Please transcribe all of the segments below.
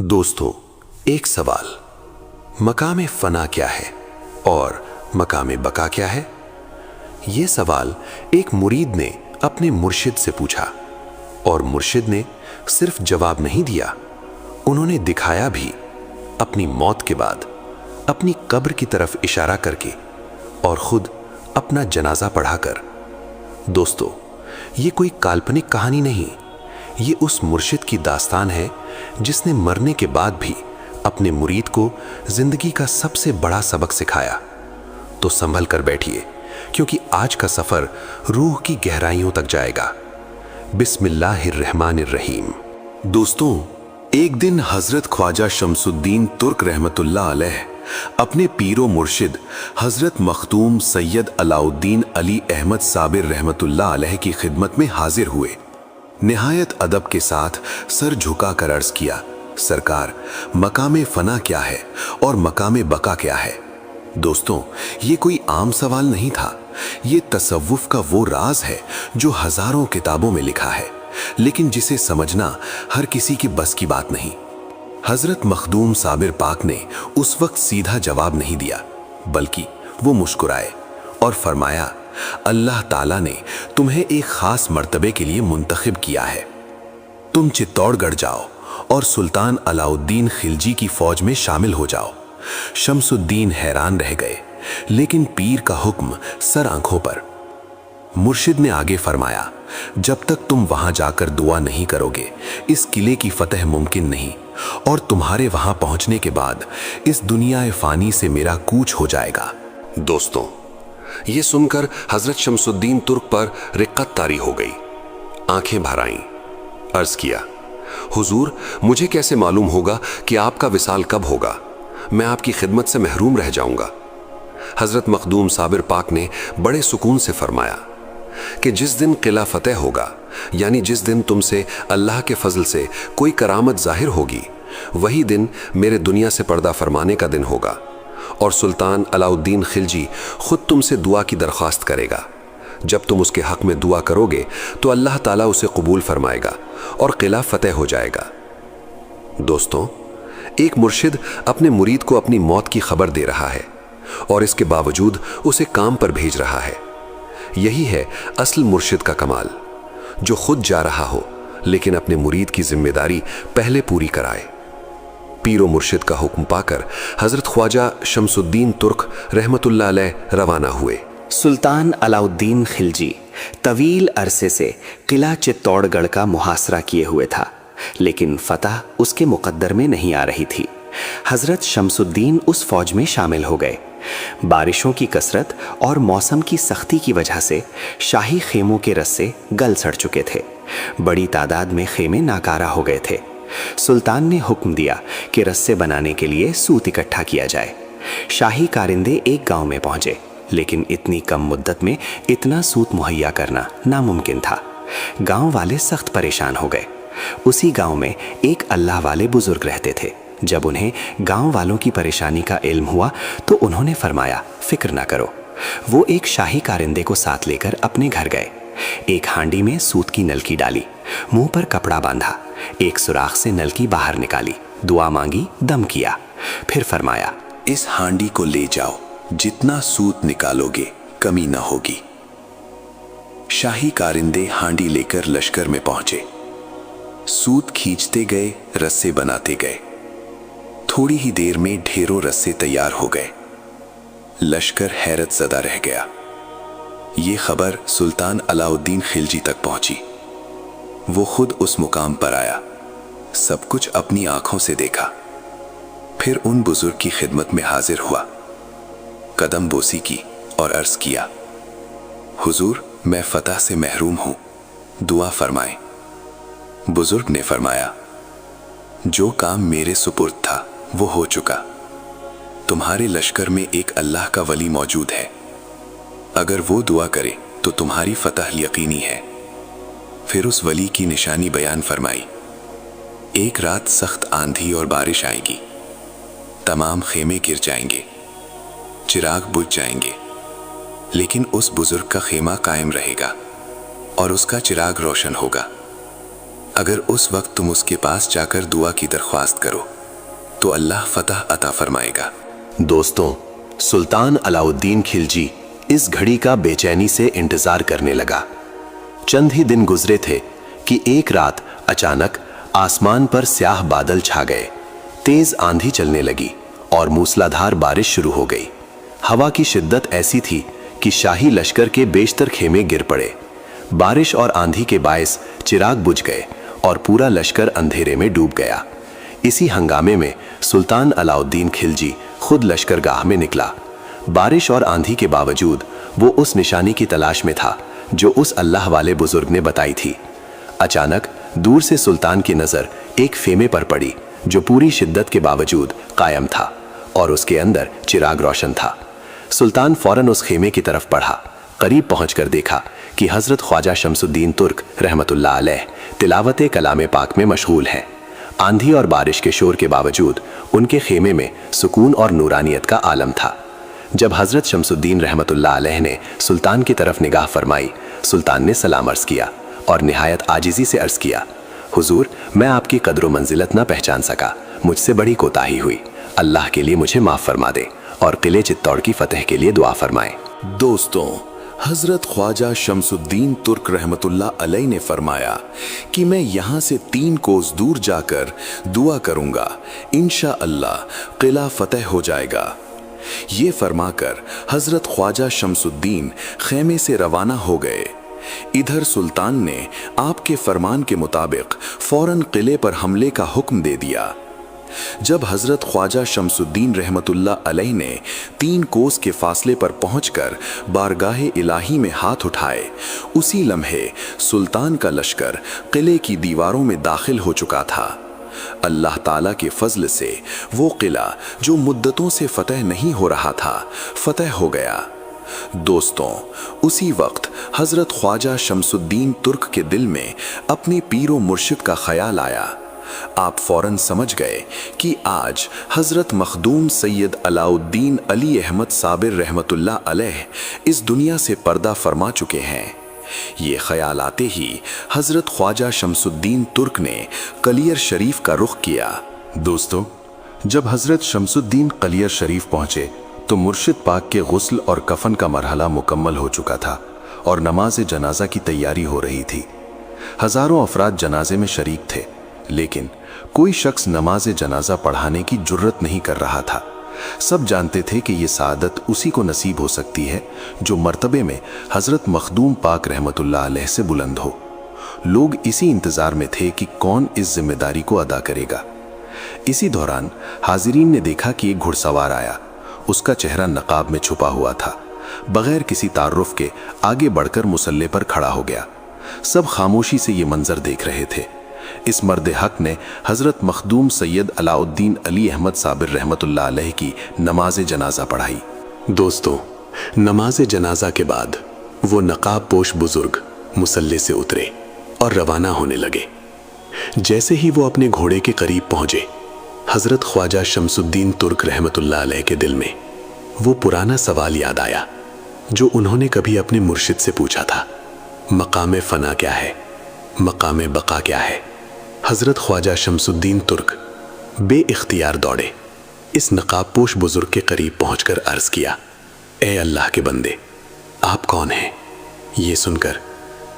دوستو، ایک سوال، مقام فنا کیا ہے اور مقام بقا کیا ہے؟ یہ سوال ایک مرید نے اپنے مرشد سے پوچھا، اور مرشد نے صرف جواب نہیں دیا، انہوں نے دکھایا بھی، اپنی موت کے بعد اپنی قبر کی طرف اشارہ کر کے اور خود اپنا جنازہ پڑھا کر۔ دوستو، یہ کوئی کالپنک کہانی نہیں، یہ اس مرشد کی داستان ہے جس نے مرنے کے بعد بھی اپنے مرید کو زندگی کا سب سے بڑا سبق سکھایا۔ تو سنبھل کر بیٹھیے، کیونکہ آج کا سفر روح کی گہرائیوں تک جائے گا۔ بسم اللہ الرحمن الرحیم۔ دوستوں، ایک دن حضرت خواجہ شمس الدین ترک رحمت اللہ علیہ اپنے پیر و مرشد حضرت مختوم سید علاء الدین علی احمد صابر رحمت اللہ علیہ کی خدمت میں حاضر ہوئے۔ نہایت ادب کے ساتھ سر جھکا کر عرض کیا، سرکار، مقام فنا کیا ہے اور مقام بقا کیا ہے؟ دوستوں، یہ کوئی عام سوال نہیں تھا، یہ تصوف کا وہ راز ہے جو ہزاروں کتابوں میں لکھا ہے، لیکن جسے سمجھنا ہر کسی کی بس کی بات نہیں۔ حضرت مخدوم صابر پاک نے اس وقت سیدھا جواب نہیں دیا، بلکہ وہ مسکرائے اور فرمایا، اللہ تعالیٰ نے تمہیں ایک خاص مرتبے کے لیے منتخب کیا ہے۔ تم چتوڑ گڑھ جاؤ اور سلطان علاء الدین خلجی کی فوج میں شامل ہو جاؤ۔ شمس الدین حیران رہ گئے، لیکن پیر کا حکم سر آنکھوں پر۔ مرشد نے آگے فرمایا، جب تک تم وہاں جا کر دعا نہیں کرو گے اس قلعے کی فتح ممکن نہیں، اور تمہارے وہاں پہنچنے کے بعد اس دنیا فانی سے میرا کوچ ہو جائے گا۔ دوستوں، یہ سن کر حضرت شمس الدین ترک پر رقت طاری ہو گئی، آنکھیں بھر آئیں۔ عرض کیا، حضور، مجھے کیسے معلوم ہوگا کہ آپ کا وصال کب ہوگا؟ میں آپ کی خدمت سے محروم رہ جاؤں گا۔ حضرت مخدوم صابر پاک نے بڑے سکون سے فرمایا کہ جس دن قلعہ فتح ہوگا، یعنی جس دن تم سے اللہ کے فضل سے کوئی کرامت ظاہر ہوگی، وہی دن میرے دنیا سے پردہ فرمانے کا دن ہوگا، اور سلطان علاء الدین خلجی خود تم سے دعا کی درخواست کرے گا۔ جب تم اس کے حق میں دعا کرو گے تو اللہ تعالیٰ اسے قبول فرمائے گا اور قلعہ فتح ہو جائے گا۔ دوستوں، ایک مرشد اپنے مرید کو اپنی موت کی خبر دے رہا ہے، اور اس کے باوجود اسے کام پر بھیج رہا ہے۔ یہی ہے اصل مرشد کا کمال، جو خود جا رہا ہو لیکن اپنے مرید کی ذمہ داری پہلے پوری کرائے۔ پیر و مرشد کا حکم پا کر حضرت خواجہ شمس الدین ترک رحمت اللہ علیہ روانہ ہوئے۔ سلطان علاء الدین خلجی طویل عرصے سے قلعہ چتوڑ گڑھ کا محاصرہ کیے ہوئے تھا، لیکن فتح اس کے مقدر میں نہیں آ رہی تھی۔ حضرت شمس الدین اس فوج میں شامل ہو گئے۔ بارشوں کی کثرت اور موسم کی سختی کی وجہ سے شاہی خیموں کے رسے گل سڑ چکے تھے، بڑی تعداد میں خیمے ناکارہ ہو گئے تھے۔ سلطان نے حکم دیا کہ رسے بنانے کے لیے سوت اکٹھا کیا جائے۔ شاہی کارندے ایک گاؤں میں پہنچے، لیکن اتنی کم مدت میں اتنا سوت مہیا کرنا ناممکن تھا۔ گاؤں والے سخت پریشان ہو گئے۔ اسی گاؤں میں ایک اللہ والے بزرگ رہتے تھے۔ جب انہیں گاؤں والوں کی پریشانی کا علم ہوا تو انہوں نے فرمایا، فکر نہ کرو۔ وہ ایک شاہی کارندے کو ساتھ لے کر اپنے گھر گئے۔ ایک ہانڈی میں سوت کی نلکی ڈالی، منہ پر کپڑا باندھا، ایک سوراخ سے نلکی باہر نکالی، دعا مانگی، دم کیا، پھر فرمایا، اس ہانڈی کو لے جاؤ، جتنا سوت نکالو گے کمی نہ ہوگی۔ شاہی کارندے ہانڈی لے کر لشکر میں پہنچے، سوت کھینچتے گئے، رسے بناتے گئے۔ تھوڑی ہی دیر میں ڈھیروں رسے تیار ہو گئے۔ لشکر حیرت زدہ رہ گیا۔ یہ خبر سلطان علاء الدین خلجی تک پہنچی۔ وہ خود اس مقام پر آیا، سب کچھ اپنی آنکھوں سے دیکھا، پھر ان بزرگ کی خدمت میں حاضر ہوا، قدم بوسی کی اور عرض کیا، حضور، میں فتح سے محروم ہوں، دعا فرمائیں۔ بزرگ نے فرمایا، جو کام میرے سپرد تھا وہ ہو چکا۔ تمہارے لشکر میں ایک اللہ کا ولی موجود ہے، اگر وہ دعا کرے تو تمہاری فتح یقینی ہے۔ پھر اس ولی کی نشانی بیان فرمائی، ایک رات سخت آندھی اور بارش آئے گی، تمام خیمے گر جائیں گے، چراغ بجھ جائیں گے، لیکن اس بزرگ کا خیمہ قائم رہے گا اور اس کا چراغ روشن ہوگا۔ اگر اس وقت تم اس کے پاس جا کر دعا کی درخواست کرو تو اللہ فتح عطا فرمائے گا۔ دوستوں، سلطان علاء الدین خلجی اس گھڑی کا بے چینی سے انتظار کرنے لگا۔ چند ہی دن گزرے تھے کہ ایک رات اچانک آسمان پر سیاہ بادل چھا گئے، تیز آندھی چلنے لگی اور موسلادھار بارش شروع ہو گئی۔ ہوا کی شدت ایسی تھی کہ شاہی لشکر کے بیشتر خیمے گر پڑے۔ بارش اور آندھی کے باعث چراغ بجھ گئے اور پورا لشکر اندھیرے میں ڈوب گیا۔ اسی ہنگامے میں سلطان علاء الدین خلجی خود لشکرگاہ میں نکلا۔ بارش اور آندھی کے باوجود وہ اس نشانی کی تلاش میں تھا جو اس اللہ والے بزرگ نے بتائی تھی۔ اچانک دور سے سلطان کی نظر ایک خیمے پر پڑی جو پوری شدت کے باوجود قائم تھا اور اس کے اندر چراغ روشن تھا۔ سلطان فوراً اس خیمے کی طرف بڑھا۔ قریب پہنچ کر دیکھا کہ حضرت خواجہ شمس الدین ترک رحمت اللہ علیہ تلاوت کلام پاک میں مشغول ہیں۔ آندھی اور بارش کے شور کے باوجود ان کے خیمے میں سکون اور نورانیت کا عالم تھا۔ جب حضرت شمس الدین رحمت اللہ علیہ نے سلطان کی طرف نگاہ فرمائی، سلطان نے سلام عرض کیا اور نہایت عاجزی سے عرض کیا، حضور، میں آپ کی قدر و منزلت نہ پہچان سکا، مجھ سے بڑی کوتاہی ہوئی، اللہ کے لیے مجھے معاف فرما دے اور قلعے چتوڑ کی فتح کے لیے دعا فرمائیں۔ دوستوں، حضرت خواجہ شمس الدین ترک رحمت اللہ علیہ نے فرمایا کہ میں یہاں سے 3 کوس دور جا کر دعا کروں گا، انشاءاللہ قلعہ فتح ہو جائے گا۔ یہ فرما کر حضرت خواجہ شمس الدین خیمے سے روانہ ہو گئے۔ ادھر سلطان نے آپ کے فرمان کے مطابق فوراً قلعے پر حملے کا حکم دے دیا۔ جب حضرت خواجہ شمس الدین رحمت اللہ علیہ نے 3 کوس کے فاصلے پر پہنچ کر بارگاہ الہی میں ہاتھ اٹھائے، اسی لمحے سلطان کا لشکر قلعے کی دیواروں میں داخل ہو چکا تھا۔ اللہ تعالیٰ کے فضل سے وہ قلعہ جو مدتوں سے فتح نہیں ہو رہا تھا، فتح ہو گیا۔ دوستوں، اسی وقت حضرت خواجہ شمس الدین ترک کے دل میں اپنی پیر و مرشد کا خیال آیا۔ آپ فوراً سمجھ گئے کہ آج حضرت مخدوم سید علاء الدین علی احمد صابر رحمت اللہ علیہ اس دنیا سے پردہ فرما چکے ہیں۔ یہ خیال آتے ہی حضرت خواجہ شمس الدین ترک نے قلیر شریف کا رخ کیا۔ دوستو، جب حضرت شمس الدین قلیر شریف پہنچے تو مرشد پاک کے غسل اور کفن کا مرحلہ مکمل ہو چکا تھا اور نماز جنازہ کی تیاری ہو رہی تھی۔ ہزاروں افراد جنازے میں شریک تھے، لیکن کوئی شخص نماز جنازہ پڑھانے کی جرت نہیں کر رہا تھا۔ سب جانتے تھے کہ یہ سعادت اسی کو نصیب ہو سکتی ہے جو مرتبے میں حضرت مخدوم پاک رحمت اللہ علیہ سے بلند ہو۔ لوگ اسی انتظار میں تھے کہ کون اس ذمہ داری کو ادا کرے گا۔ اسی دوران حاضرین نے دیکھا کہ ایک گھڑ سوار آیا۔ اس کا چہرہ نقاب میں چھپا ہوا تھا۔ بغیر کسی تعارف کے آگے بڑھ کر مصلی پر کھڑا ہو گیا۔ سب خاموشی سے یہ منظر دیکھ رہے تھے۔ اس مرد حق نے حضرت مخدوم سید علاء الدین علی احمد صابر رحمت اللہ علیہ کی نماز جنازہ پڑھائی۔ دوستوں، نماز جنازہ کے بعد وہ نقاب پوش بزرگ مصلی سے اترے اور روانہ ہونے لگے۔ جیسے ہی وہ اپنے گھوڑے کے قریب پہنچے، حضرت خواجہ شمس الدین ترک رحمت اللہ علیہ کے دل میں وہ پرانا سوال یاد آیا جو انہوں نے کبھی اپنے مرشد سے پوچھا تھا، مقام فنا کیا ہے، مقام بقا کیا ہے؟ حضرت خواجہ شمس الدین ترک بے اختیار دوڑے، اس نقاب پوش بزرگ کے قریب پہنچ کر عرض کیا، اے اللہ کے بندے، آپ کون ہیں؟ یہ سن کر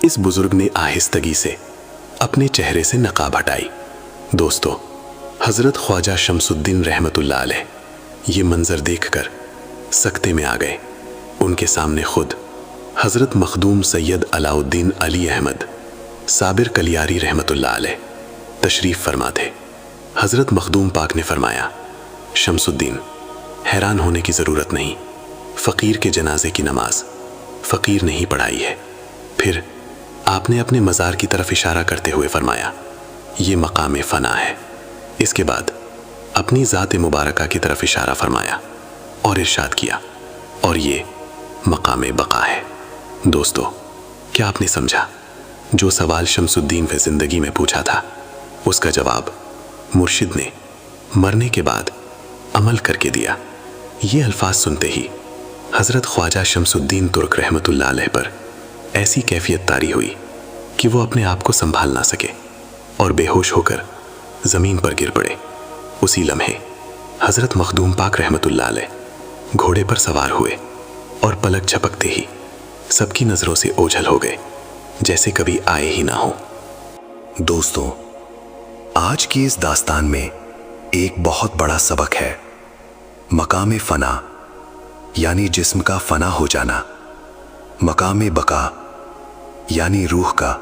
اس بزرگ نے آہستگی سے اپنے چہرے سے نقاب ہٹائی۔ دوستو، حضرت خواجہ شمس الدین رحمت اللہ علیہ یہ منظر دیکھ کر سکتے میں آ گئے۔ ان کے سامنے خود حضرت مخدوم سید علاء الدین علی احمد صابر کلیاری رحمت اللہ علیہ تشریف فرما تھے۔ حضرت مخدوم پاک نے فرمایا، شمس الدین، حیران ہونے کی ضرورت نہیں، فقیر کے جنازے کی نماز فقیر نے ہی پڑھائی ہے۔ پھر آپ نے اپنے مزار کی طرف اشارہ کرتے ہوئے فرمایا، یہ مقام فنا ہے۔ اس کے بعد اپنی ذات مبارکہ کی طرف اشارہ فرمایا اور ارشاد کیا، اور یہ مقام بقا ہے۔ دوستو، کیا آپ نے سمجھا؟ جو سوال شمس الدین نے زندگی میں پوچھا تھا، اس کا جواب مرشد نے مرنے کے بعد عمل کر کے دیا۔ یہ الفاظ سنتے ہی حضرت خواجہ شمس الدین ترک رحمت اللہ علیہ پر ایسی کیفیت طاری ہوئی کہ وہ اپنے آپ کو سنبھال نہ سکے۔ اور بے ہوش ہو کر زمین پر گر پڑے۔ اسی لمحے حضرت مخدوم پاک رحمت اللہ علیہ گھوڑے پر سوار ہوئے اور پلک جھپکتے ہی سب کی نظروں سے اوجھل ہو گئے، جیسے کبھی آئے ہی نہ ہوں۔ دوستوں، آج کی اس داستان میں ایک بہت بڑا سبق ہے۔ مقام فنا یعنی جسم کا فنا ہو جانا، مقام بقا یعنی روح کا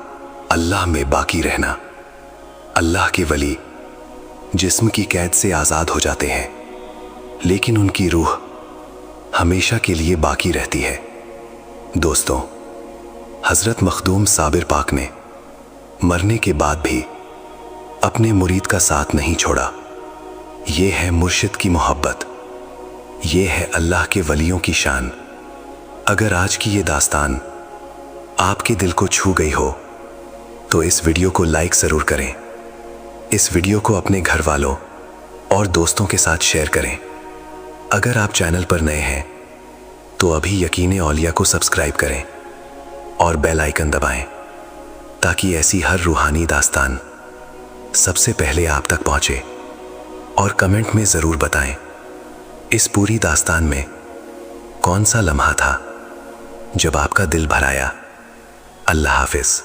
اللہ میں باقی رہنا۔ اللہ کے ولی جسم کی قید سے آزاد ہو جاتے ہیں، لیکن ان کی روح ہمیشہ کے لیے باقی رہتی ہے۔ دوستوں، حضرت مخدوم صابر پاک نے مرنے کے بعد بھی اپنے مرید کا ساتھ نہیں چھوڑا۔ یہ ہے مرشد کی محبت، یہ ہے اللہ کے ولیوں کی شان۔ اگر آج کی یہ داستان آپ کے دل کو چھو گئی ہو تو اس ویڈیو کو لائک ضرور کریں، اس ویڈیو کو اپنے گھر والوں اور دوستوں کے ساتھ شیئر کریں۔ اگر آپ چینل پر نئے ہیں تو ابھی یقین اولیاء کو سبسکرائب کریں اور بیل آئیکن دبائیں تاکہ ایسی ہر روحانی داستان سب سے پہلے آپ تک پہنچے۔ اور کمنٹ میں ضرور بتائیں اس پوری داستان میں کون سا لمحہ تھا جب آپ کا دل بھر آیا۔ اللہ حافظ۔